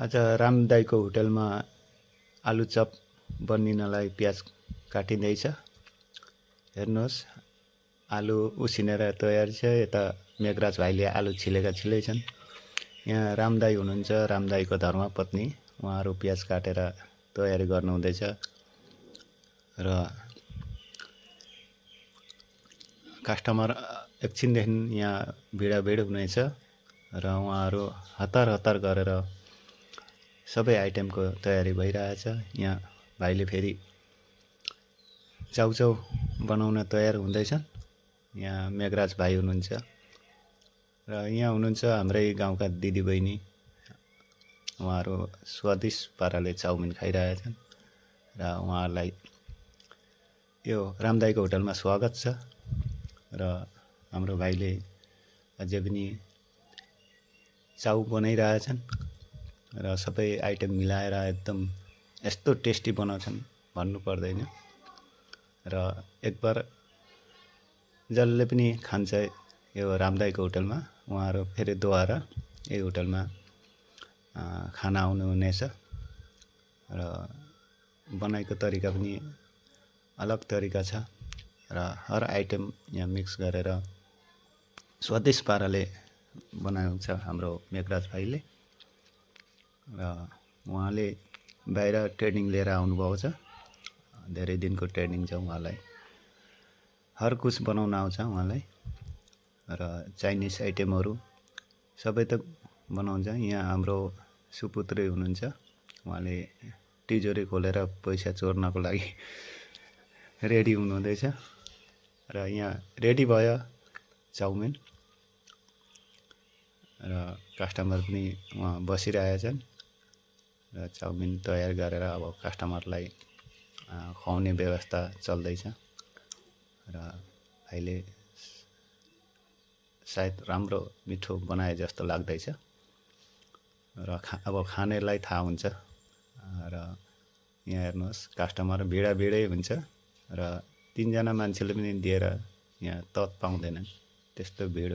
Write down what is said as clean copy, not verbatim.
आज रामदाईको होटलमा आलु चप बनिनलाई प्याज काटिँदैछ। हेर्नुहोस्, आलु उसिनेर तयारी छ। यता मेघराज भाइले आलु छिलेका छिलै छन्। यहाँ रामदाई हुनुहुन्छ, रामदाईको धर्मपत्नी। उहाँहरू प्याज काटेर तयारी गर्नुहुँदैछ र कस्टमर एकछिनदेखि यहाँ भिडाभिड हुनेछ र उहाँहरू हतार हतार गरेर सबै आइटेमको तयारी भइरहेछ। यहाँ भाइले फेरि चाउचाउ बनाउन तयार हुँदैछन्। यहाँ मेघराज भाइ हुनुहुन्छ र यहाँ हुनुहुन्छ हाम्रै गाउँका दिदीबहिनी। उहाँहरू स्वादिष्ट पाराले चाउमिन खाइरहेछन् र उहाँहरूलाई यो रामदाईको होटलमा स्वागत छ। र हाम्रो भाइले अझै पनि चाउ बनाइरहेछन् र सबै आइटम मिलाएर एकदम यस्तो टेस्टी बनाउँछन् भन्नु पर्दैन। र एकबार जसले पनि खान्छ यो रामदाईको होटलमा, उहाँहरू फेरि दोबारा यही होटलमा खाना आउनुहुनेछ। र बनाइको तरिका पनि अलग तरिका छ र हर आइटम यहाँ मिक्स गरेर स्वादिष्ट पाराले बनाउँछ हाम्रो मेघराज भाइले। र उहाँले बाहिर ट्रेनिङ लिएर आउनुभएको छ। धेरै दिनको ट्रेनिङ छ उहाँलाई। हर कुछ बनाउन आउँछ उहाँलाई र चाइनिज आइटमहरू सबै त बनाउँछ। यहाँ हाम्रो सुपुत्री हुनुहुन्छ, उहाँले तिजोरी खोलेर पैसा चोर्नको लागि रेडी हुनुहुँदैछ। र यहाँ रेडी भयो चाउमिन र कस्टमर पनि उहाँ बसिरहेछन् र चाउमिन तयार गरेर अब कस्टमरलाई खुवाउने व्यवस्था चल्दैछ। र अहिले सायद राम्रो मिठो बनाए जस्तो लाग्दैछ र अब खानेलाई थाहा हुन्छ। र यहाँ हेर्नुहोस्, कस्टमर भिडै हुन्छ र 3 जना मान्छेले पनि दिएर यहाँ तत पाउँदैनन्, त्यस्तो भिड